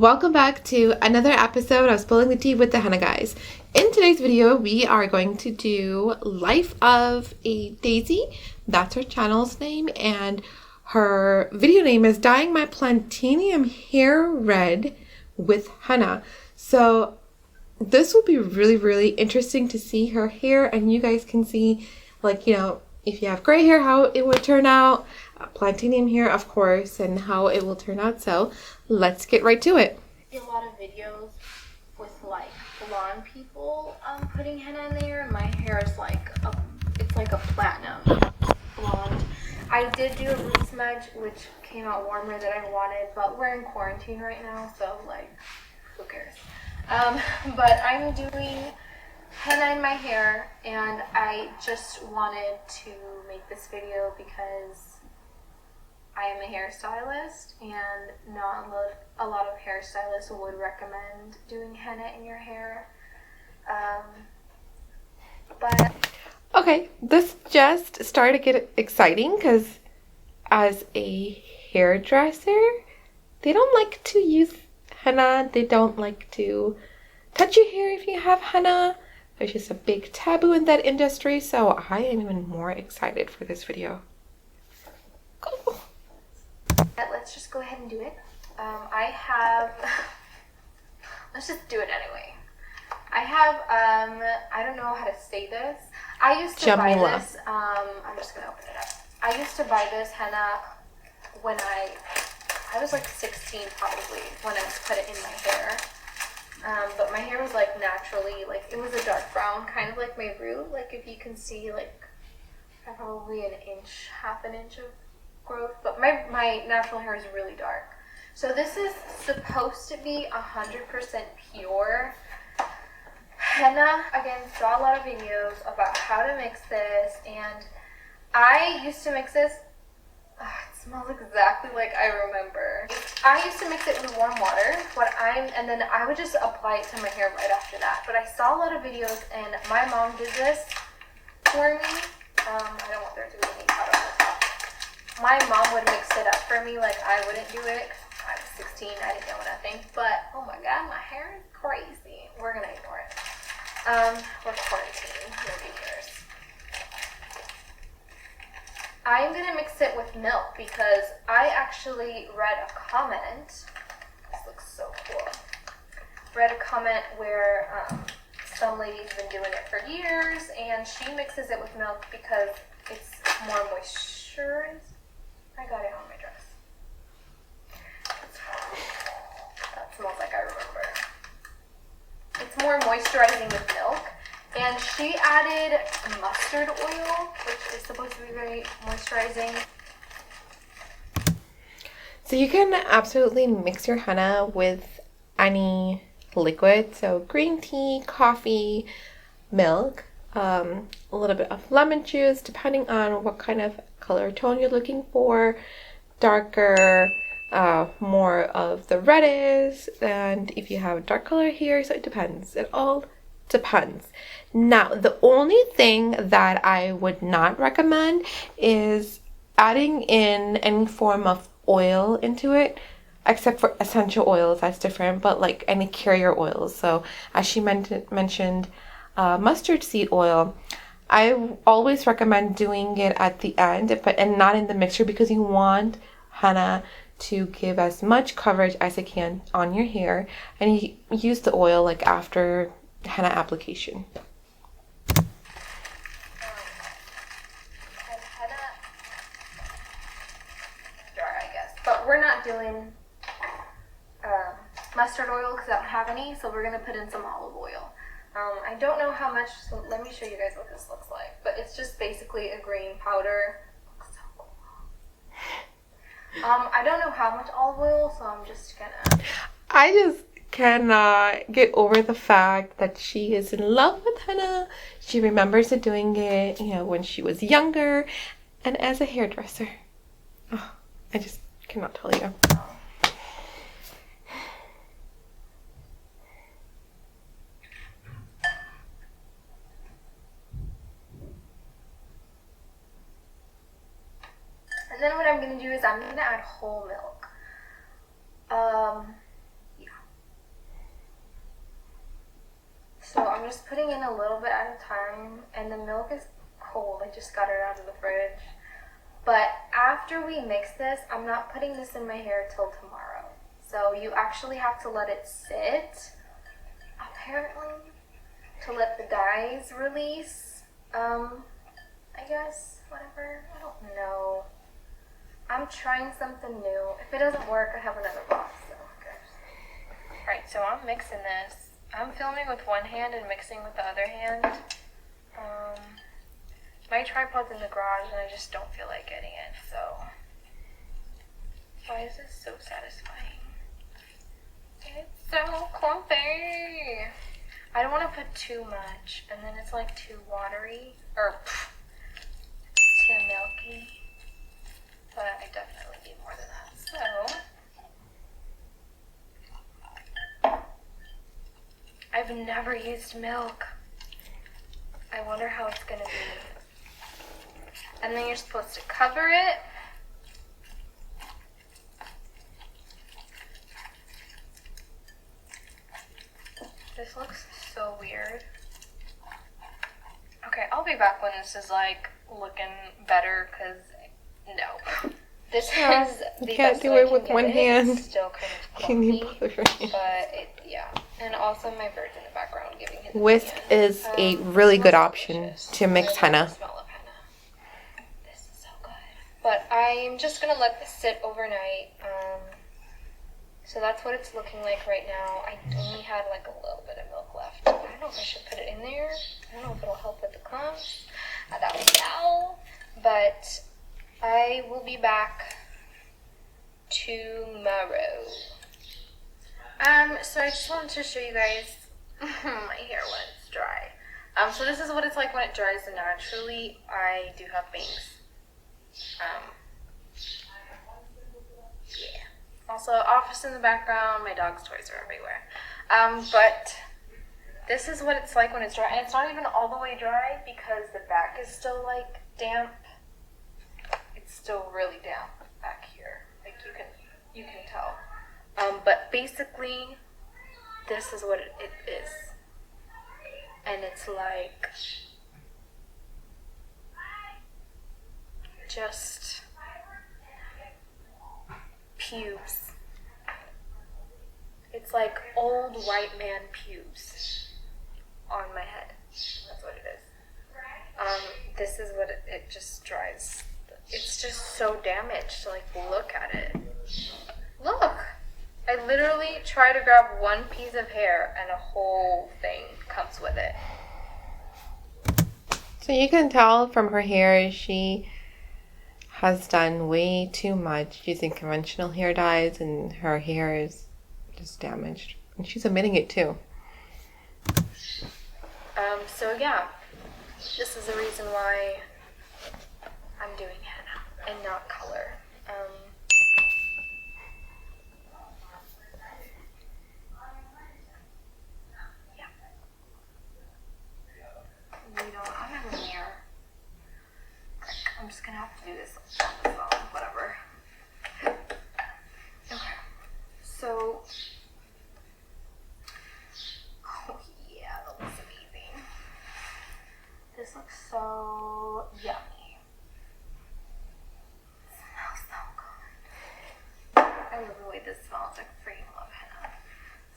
Welcome back to another episode of Spilling the Tea with the Henna guys. In today's video, we are going to do Life of a Daisy. That's her channel's name, and her video name is Dyeing My Platinum Hair Red with Henna. So this will be really interesting to see her hair, and you guys can see, like, you know, if you have gray hair, how it would turn out, platinum hair, of course, and how it will turn out. So let's get right to it. I see a lot of videos with like blonde people putting henna in there. My hair is like it's like a platinum blonde. I did do a root smudge, which came out warmer than I wanted, but we're in quarantine right now, so like, who cares? But I'm doing henna in my hair, and I just wanted to make this video because I am a hairstylist, and not a lot of hairstylists would recommend doing henna in your hair. But okay, this just started to get exciting because as a hairdresser, they don't like to use henna. They don't like to touch your hair if you have henna. There's just a big taboo in that industry, so I am even more excited for this video. Go. let's just go ahead and do it. I have, let's just do it anyway. I have, I don't know how to say this. I used to buy this, I'm just going to open it up. I used to buy this henna when I was like 16 probably, when I put it in my hair. But my hair was like naturally, like it was a dark brown, kind of like my root. Like if you can see, like probably half an inch of growth. But my natural hair is really dark. So this is supposed to be 100% pure henna. Again, saw a lot of videos about how to mix this, and I used to mix this. It smells exactly like I remember. I used to mix it with warm water, and then I would just apply it to my hair right after that. But I saw a lot of videos, and my mom did this for me. I don't want there to be any powder on the top. My mom would mix it up for me, like I wouldn't do it. I was 16, I didn't know nothing. But oh my god, my hair is crazy. We're gonna ignore it. We're quarantined, nobody cares. I'm going to mix it with milk because I actually read a comment. This looks so cool. Read a comment where some lady's been doing it for years, and she mixes it with milk because it's more moisturized. I got it on my dress. That smells like I remember. It's more moisturizing with milk. And she added mustard oil, which is supposed to be very moisturizing. So you can absolutely mix your henna with any liquid. So green tea, coffee, milk, a little bit of lemon juice, depending on what kind of color tone you're looking for. Darker, more of the reddish, and if you have dark color hair, so it depends. It all depends. Now, the only thing that I would not recommend is adding in any form of oil into it, except for essential oils. That's different, but like any carrier oils. So as she mentioned mustard seed oil, I always recommend doing it at the end, and not in the mixture, because you want henna to give as much coverage as it can on your hair, and you use the oil like after henna application. And henna jar, I guess, but we're not doing mustard oil because I don't have any, so we're going to put in some olive oil. I don't know how much, so let me show you guys what this looks like, but it's just basically a green powder. Looks so cool. I don't know how much olive oil, so I'm just gonna... I just cannot get over the fact that she is in love with henna. She remembers doing it, you know, when she was younger, and as a hairdresser. Oh, I just cannot tell you. And then what I'm going to do is I'm going to add whole milk. Yeah. just putting in a little bit at a time, and the milk is cold. I just got it out of the fridge. But after we mix this, I'm not putting this in my hair till tomorrow. So you actually have to let it sit, apparently, to let the dyes release. I guess, whatever. I don't know. I'm trying something new. If it doesn't work, I have another box, so who cares? Alright, so I'm mixing this. I'm filming with one hand and mixing with the other hand. My tripod's in the garage and I just don't feel like getting it, so. Why is this so satisfying? It's so clumpy. I don't want to put too much, and then it's like too watery, or too milky. But I definitely need more than that, so. I've never used milk. I wonder how it's gonna be. And then you're supposed to cover it. This looks so weird. Okay, I'll be back when this is like looking better, cause no. This is the you can't best do way I it can with get one it. hand. It's still kind of Can clumpy, you both of your hands? but it, yeah. And also my bird's in the background giving his Whisk opinion. is a really good option Delicious. to mix I love henna. the smell of henna. This is so good. But I'm just gonna let this sit overnight. So that's what it's looking like right now. I only had like a little bit of milk left. I don't know if I should put it in there. I don't know if it'll help with the clumps. I don't know. But I will be back tomorrow. So I just wanted to show you guys my hair when it's dry. So this is what it's like when it dries naturally. I do have bangs. Yeah. Also, office in the background. My dog's toys are everywhere. But this is what it's like when it's dry. And it's not even all the way dry because the back is still like damp. It's still really damp back here. Like you can tell. But basically, this is what it is. And it's like just pubes. It's like old white man pubes on my head. That's what it is. This is what it just dries. It's just so damaged. Like, look at it. Look! I literally try to grab one piece of hair and a whole thing comes with it. So you can tell from her hair she has done way too much using conventional hair dyes, and her hair is just damaged. And she's admitting it too. So yeah, this is the reason why I'm doing henna and not color. Yeah. You know, I have a mirror. I'm just gonna have to do this on the phone, whatever. Okay. So, oh yeah, that looks amazing. This looks so yummy. It smells so good. I love the way this smells. I freaking love henna.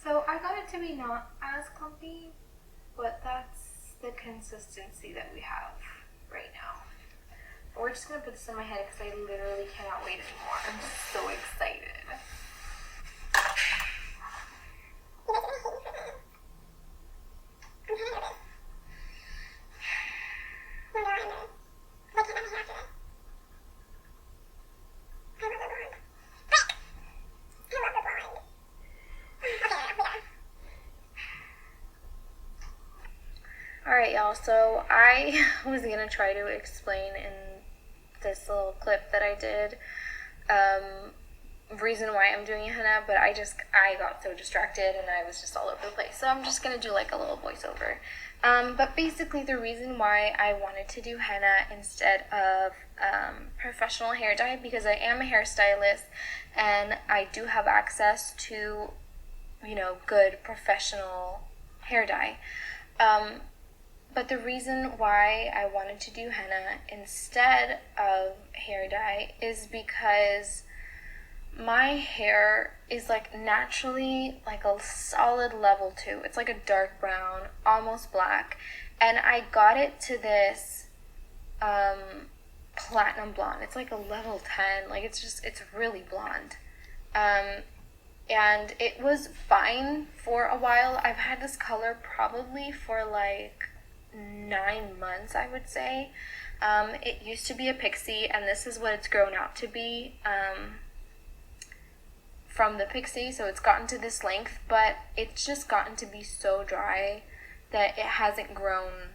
So I got it to be not as clumpy, but that's the consistency that we have right now. We're just gonna put this in my head because I literally cannot wait anymore. I'm so excited. Alright, y'all, so I was gonna try to explain in this little clip that I did reason why I'm doing henna, but I got so distracted and I was just all over the place. So I'm just gonna do like a little voiceover. But basically the reason why I wanted to do henna instead of professional hair dye, because I am a hairstylist and I do have access to, you know, good professional hair dye. But the reason why I wanted to do henna instead of hair dye is because my hair is like naturally like a solid level 2. It's like a dark brown, almost black. And I got it to this platinum blonde. It's like a level 10. Like it's really blonde. And it was fine for a while. I've had this color probably for like 9 months, I would say. It used to be a pixie, and this is what it's grown out to be from the pixie. So it's gotten to this length, but it's just gotten to be so dry that it hasn't grown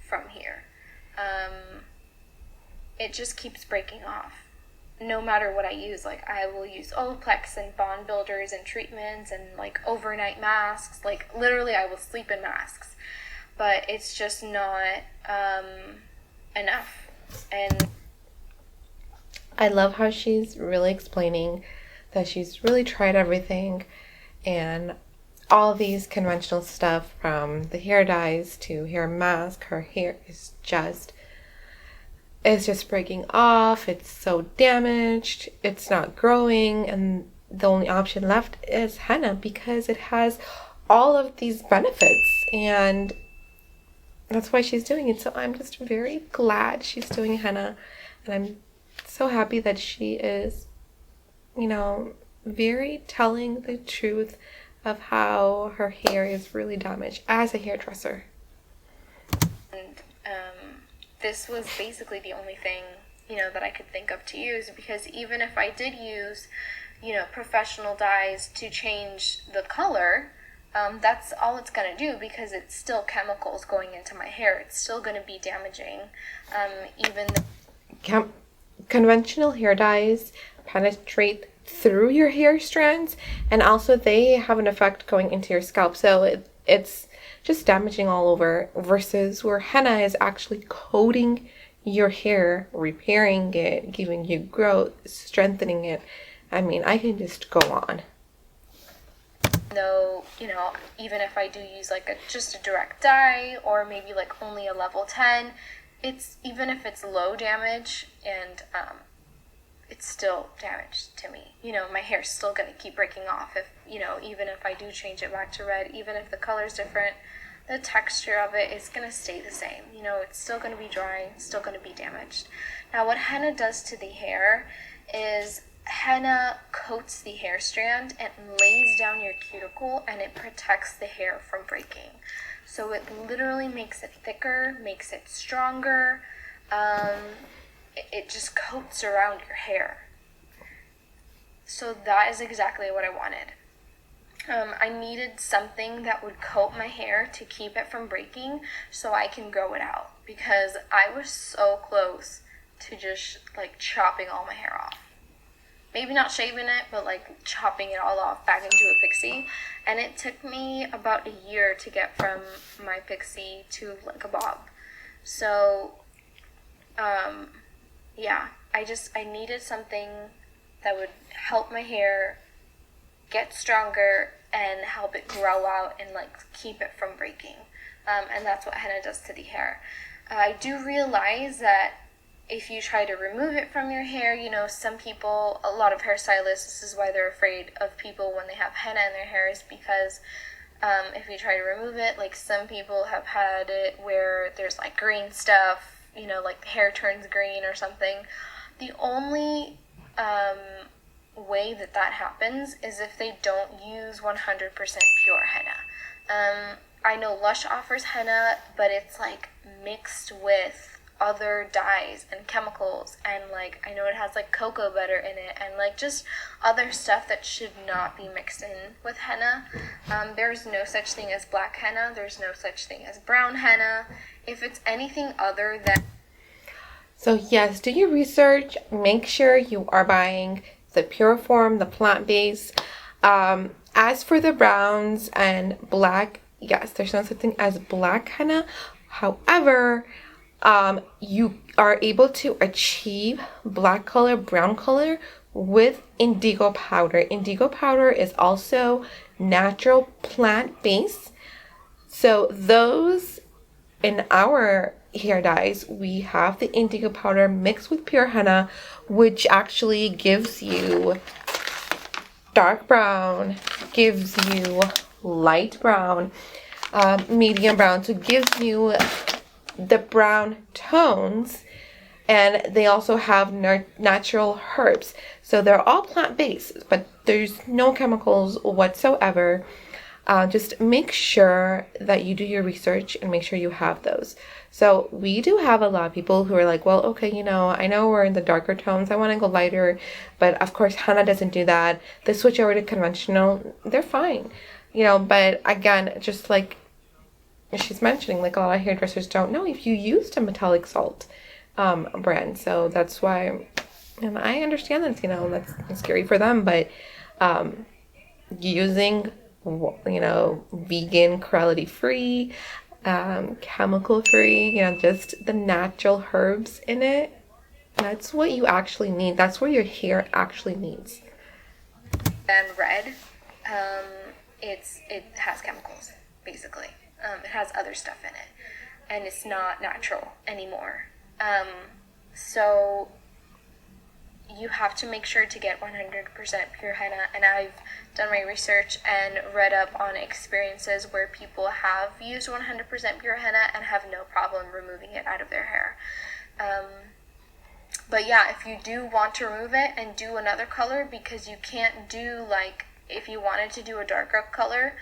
from here. It just keeps breaking off. No matter what I use, like I will use Olaplex and bond builders and treatments and like overnight masks. Like literally I will sleep in masks, but it's just not enough. And I love how she's really explaining that she's really tried everything, and all these conventional stuff, from the hair dyes to hair mask, her hair is just, it's just breaking off. It's so damaged. It's not growing. And the only option left is henna, because it has all of these benefits. And that's why she's doing it. So I'm just very glad she's doing henna. And I'm so happy that she is, you know, very telling the truth of how her hair is really damaged as a hairdresser. And this was basically the only thing, you know, that I could think of to use, because even if I did use, you know, professional dyes to change the color, that's all it's going to do, because it's still chemicals going into my hair. It's still going to be damaging. Conventional hair dyes penetrate through your hair strands, and also they have an effect going into your scalp. So it's just damaging all over, versus where henna is actually coating your hair, repairing it, giving you growth, strengthening it. I mean, I can just go on. Though, you know, even if I do use like just a direct dye, or maybe like only a level 10, it's, even if it's low damage, and it's still damaged to me. You know, my hair's still going to keep breaking off if, you know, even if I do change it back to red, even if the color's different, the texture of it is going to stay the same. You know, it's still going to be dry, it's still going to be damaged. Now, what henna does to the hair is henna coats the hair strand and lays down your cuticle, and it protects the hair from breaking. So it literally makes it thicker, makes it stronger. It just coats around your hair. So that is exactly what I wanted. I needed something that would coat my hair to keep it from breaking, so I can grow it out, because I was so close to just like chopping all my hair off. Maybe not shaving it, but like chopping it all off back into a pixie. And it took me about a year to get from my pixie to like a bob. So yeah, I needed something that would help my hair get stronger and help it grow out and like keep it from breaking. And that's what henna does to the hair. I do realize that if you try to remove it from your hair, you know, some people, a lot of hairstylists, this is why they're afraid of people when they have henna in their hair, is because if you try to remove it, like some people have had it where there's like green stuff, you know, like the hair turns green or something. The only way that happens is if they don't use 100% pure henna. I know Lush offers henna, but it's like mixed with other dyes and chemicals, and like I know it has like cocoa butter in it, and like just other stuff that should not be mixed in with henna. There's no such thing as black henna, there's no such thing as brown henna. If it's anything other than... So yes, do your research. Make sure you are buying the pure form, the plant-based. As for the browns and black, yes, there's no such thing as black henna. However, you are able to achieve black color, brown color with indigo powder. Indigo powder is also natural plant-based. So those, in our hair dyes, we have the indigo powder mixed with pure henna, which actually gives you dark brown, gives you light brown, medium brown, so it gives you the brown tones. And they also have natural herbs. So they're all plant-based, but there's no chemicals whatsoever. Just make sure that you do your research and make sure you have those. So we do have a lot of people who are like, well, okay, you know, I know we're in the darker tones. I want to go lighter. But of course, henna doesn't do that. They switch over to conventional. They're fine. You know, but again, just like she's mentioning, like a lot of hairdressers don't know if you used a metallic salt brand. So that's why, and I understand that, you know, that's scary for them, but using, you know, vegan, cruelty free, chemical free, you know, just the natural herbs in it, that's what you actually need. That's what your hair actually needs. And red, it has chemicals, basically. It has other stuff in it, and it's not natural anymore. So you have to make sure to get 100% pure henna, and I've done my research and read up on experiences where people have used 100% pure henna and have no problem removing it out of their hair. But yeah, if you do want to remove it and do another color, because you can't do, like, if you wanted to do a darker color,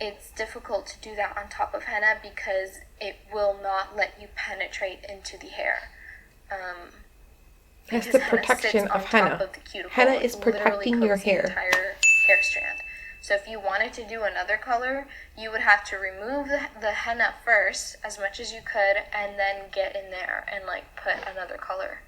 it's difficult to do that on top of henna because it will not let you penetrate into the hair. That's the protection of henna. Henna is protecting your hair. The entire hair strand. So if you wanted to do another color, you would have to remove the henna first, as much as you could, and then get in there and like put another color,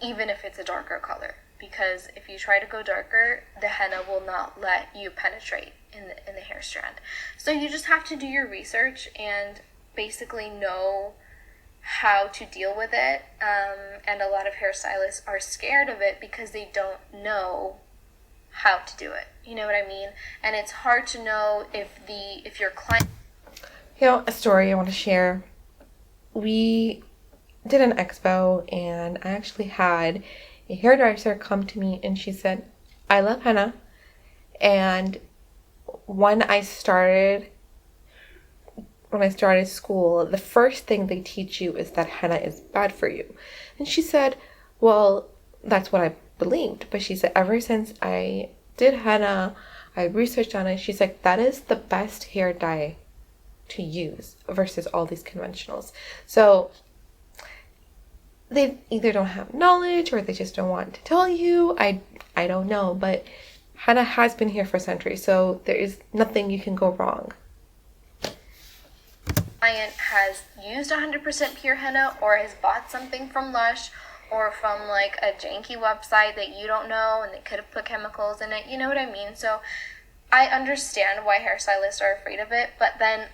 even if it's a darker color. Because if you try to go darker, the henna will not let you penetrate in the hair strand. So you just have to do your research and basically know how to deal with it. And a lot of hairstylists are scared of it because they don't know how to do it. You know what I mean? And it's hard to know if your client... You know, a story I want to share. We did an expo, and I actually had a hairdresser come to me, and she said, I love henna, and when I started school, the first thing they teach you is that henna is bad for you. And she said, well, that's what I believed. But she said, ever since I did henna, I researched on it, she's like, that is the best hair dye to use versus all these conventionals. So they either don't have knowledge or they just don't want to tell you. I don't know, but henna has been here for centuries, so there is nothing you can go wrong. Client has used 100% pure henna or has bought something from Lush or from like a janky website that you don't know and they could have put chemicals in it, you know what I mean? So I understand why hairstylists are afraid of it, but then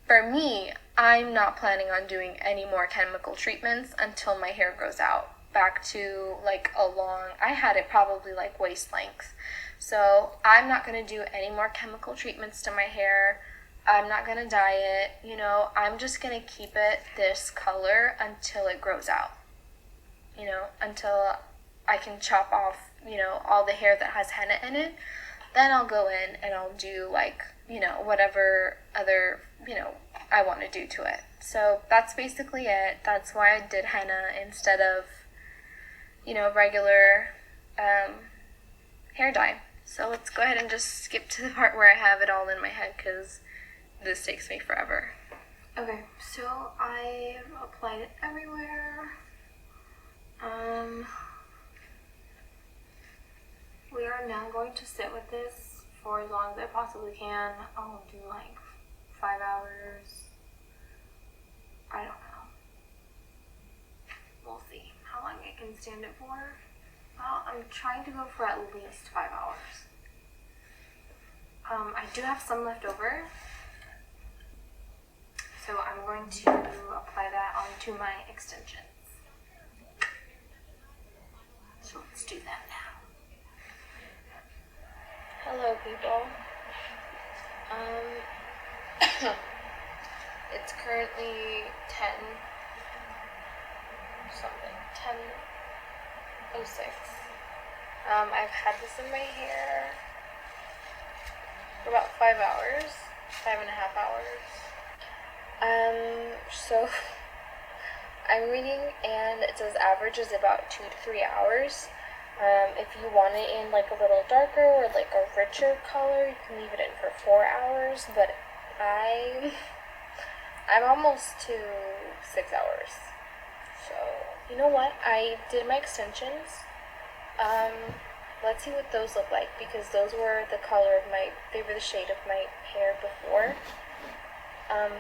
for me, I'm not planning on doing any more chemical treatments until my hair grows out back to like I had it probably like waist length. So I'm not going to do any more chemical treatments to my hair. I'm not going to dye it, you know, I'm just going to keep it this color until it grows out, you know, until I can chop off, you know, all the hair that has henna in it. Then I'll go in and I'll do like, you know, whatever other, you know, I want to do to it. So that's basically it. That's why I did henna instead of, you know, regular hair dye. So let's go ahead and just skip to the part where I have it all in my head because this takes me forever. Okay, so I applied it everywhere. We are now going to sit with this for as long as I possibly can. I'll do like 5 hours. I don't know. We'll see how long I can stand it for. Well, I'm trying to go for at least 5 hours. I do have some left over. So I'm going to apply that onto my extensions. So let's do that now. Hello, people. It's currently 10 something, 10:06. I've had this in my hair for about 5 hours, 5.5 hours. So I'm reading, and it says average is about 2 to 3 hours. If you want it in like a little darker or like a richer color, you can leave it in for 4 hours, but I'm almost to 6 hours. So, you know what? I did my extensions. Let's see what those look like, because those were the color of they were the shade of my hair before.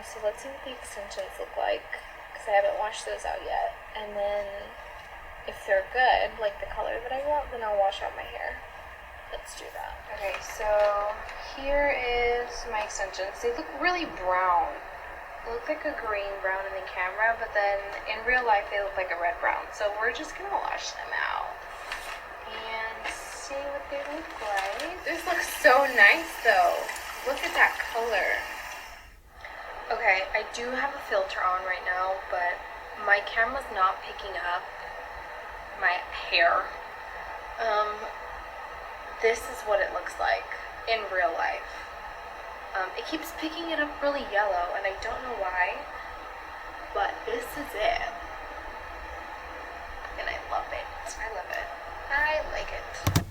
So let's see what the extensions look like, because I haven't washed those out yet. And then if they're good, like the color that I want, then I'll wash out my hair. Let's do that. Okay, so here is my extensions. They look really brown. They look like a green brown in the camera, but then in real life they look like a red brown. So we're just gonna wash them out and see what they look like. This looks so nice though. Look at that color. Okay, I do have a filter on right now, but my camera's not picking up my hair. This is what it looks like in real life. It keeps picking it up really yellow, and I don't know why, but this is it. And I love it. I love it. I like it.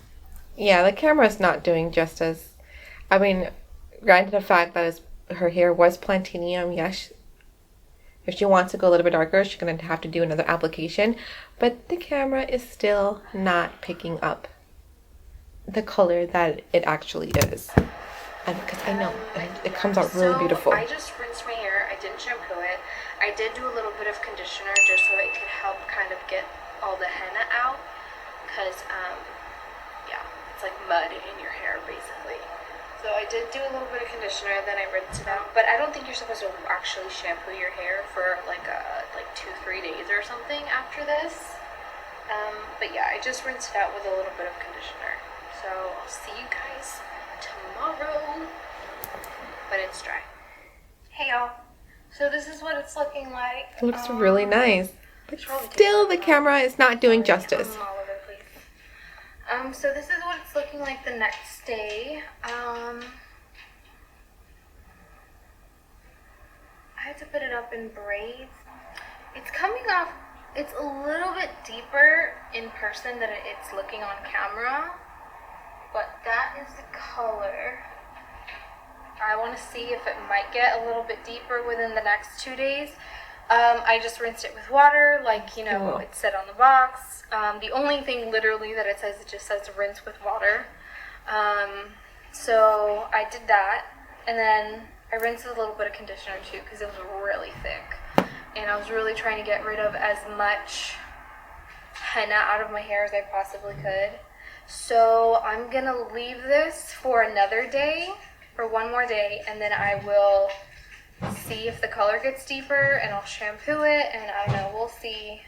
Yeah, the camera's not doing justice. I mean, granted the fact that her hair was platinum, yes, if she wants to go a little bit darker, she's going to have to do another application, but the camera is still not picking up the color that it actually is. And because I know it comes out really beautiful. I just rinsed my hair. I didn't shampoo it. I did do a little bit of conditioner just so it could help kind of get all the henna out, because yeah, it's like mud in your hair basically. So I did do a little bit of conditioner, then I rinsed it out. But I don't think you're supposed to actually shampoo your hair for like 2-3 days or something after this. But yeah, I just rinsed it out with a little bit of conditioner. So I'll see you guys tomorrow, but it's dry. Hey y'all, so this is what it's looking like. It looks really nice, but still the camera is not doing justice. All over the place. So this is what it's looking like the next day. I had to put it up in braids. It's coming off, it's a little bit deeper in person than it's looking on camera. But that is the color. I want to see if it might get a little bit deeper within the next 2 days. I just rinsed it with water, like, you know, it said on the box. The only thing literally that it just says rinse with water. So I did that, and then I rinsed with a little bit of conditioner too, because it was really thick. And I was really trying to get rid of as much henna out of my hair as I possibly could. So I'm gonna leave this for another day, for one more day, and then I will see if the color gets deeper, and I'll shampoo it, and I don't know, we'll see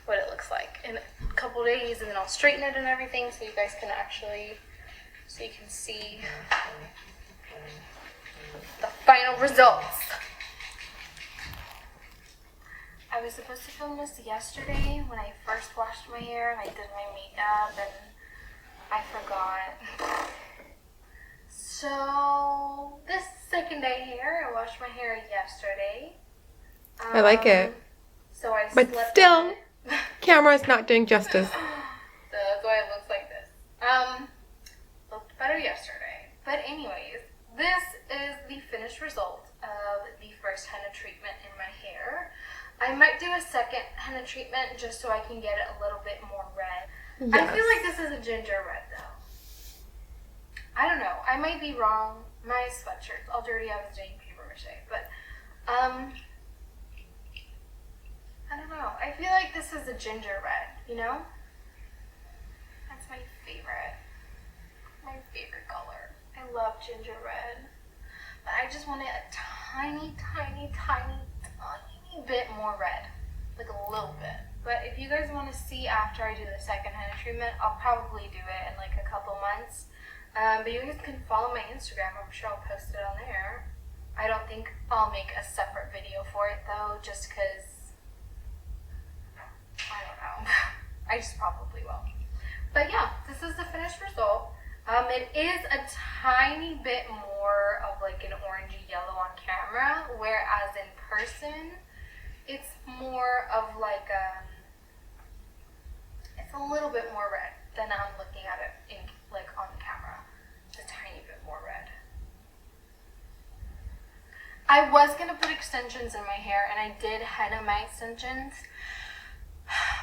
what it looks like in a couple days, and then I'll straighten it and everything, so you guys can actually, so you can see the final results. I was supposed to film this yesterday when I first washed my hair and I did my makeup, and I forgot. So this second day here, I washed my hair yesterday. I like it. So I but still, camera is not doing justice. So that's why it looks like this. Looked better yesterday. But anyways, this is the finished result of the first henna treatment in my hair. I might do a second henna treatment just so I can get it a little bit more red. Yes. I feel like this is a ginger red though. I don't know. I might be wrong. My sweatshirt's all dirty. I was doing paper mache, but I don't know. I feel like this is a ginger red, you know? That's my favorite. My favorite color. I love ginger red. But I just want it a tiny, tiny, tiny, tiny bit more red. Like a little bit. But if you guys want to see after I do the second henna treatment, I'll probably do it in like a couple months. But you guys can follow my Instagram. I'm sure I'll post it on there. I don't think I'll make a separate video for it though, just because, I don't know. I just probably will. But yeah, this is the finished result. It is a tiny bit more of like an orangey yellow on camera, whereas in person, it's more of like it's a little bit more red than I'm looking at it in like on the camera. It's a tiny bit more red. I was gonna put extensions in my hair, and I did henna my extensions,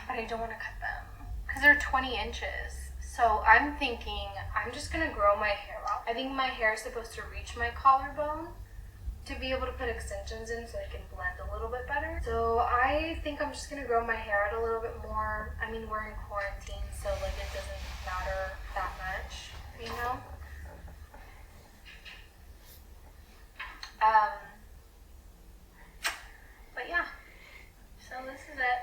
but I don't want to cut them because they're 20 inches. So I'm thinking I'm just gonna grow my hair out. I think my hair is supposed to reach my collarbone to be able to put extensions in so I can blend a little bit better. So I think I'm just gonna grow my hair out a little bit more. I mean, we're in quarantine, so like it doesn't matter that much, you know? But yeah, so this is it.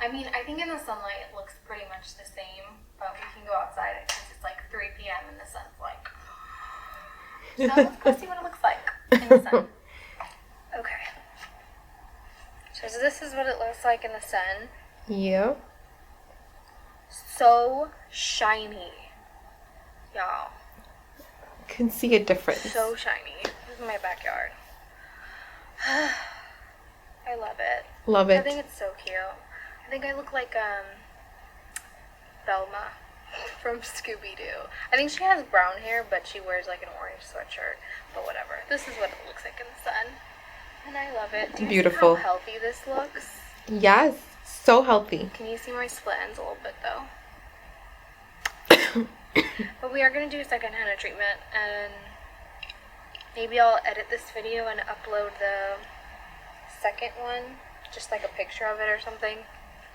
I mean, I think in the sunlight it looks pretty much the same, but we can go outside because it's like 3 p.m. and the sun's like... So let's go see what it looks like in the sun. Okay. So this is what it looks like in the sun. Yeah. So shiny. Y'all. Can see a difference. So shiny. This is my backyard. I love it. Love it. I think it's so cute. I think I look like Velma from Scooby-Doo. I think she has brown hair, but she wears like an orange sweatshirt. But whatever. This is what it looks like in the sun. And I love it. Do you Beautiful. see how healthy this looks? Yes. So healthy. Can you see my split ends a little bit though? But we are going to do a second henna treatment, and maybe I'll edit this video and upload the second one, just like a picture of it or something.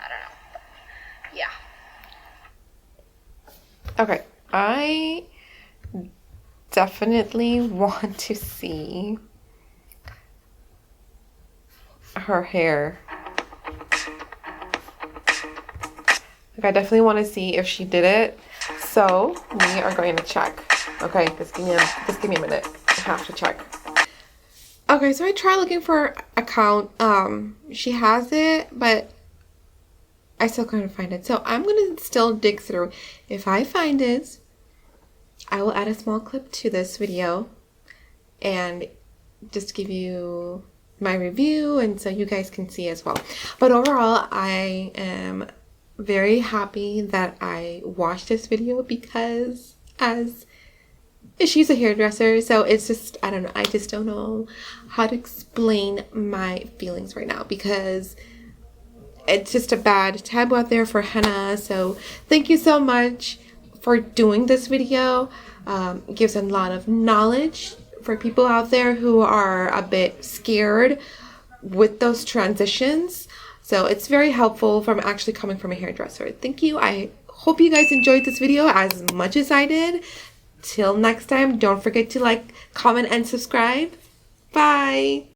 I don't know. But yeah. Okay. I definitely want to see her hair. Like, I definitely want to see if she did it. So we are going to check. Okay, just give me a minute. I have to check. Okay, so I tried looking for her account. She has it, but I still couldn't find it. So I'm gonna still dig through. If I find it, I will add a small clip to this video and just give you my review, and so you guys can see as well. But overall, I am very happy that I watched this video because she's a hairdresser, so it's just, I don't know, I just don't know how to explain my feelings right now because it's just a bad taboo out there for henna. So thank you so much for doing this video. It gives a lot of knowledge for people out there who are a bit scared with those transitions. So it's very helpful from actually coming from a hairdresser. Thank you. I hope you guys enjoyed this video as much as I did. Till next time, don't forget to like, comment, and subscribe. Bye.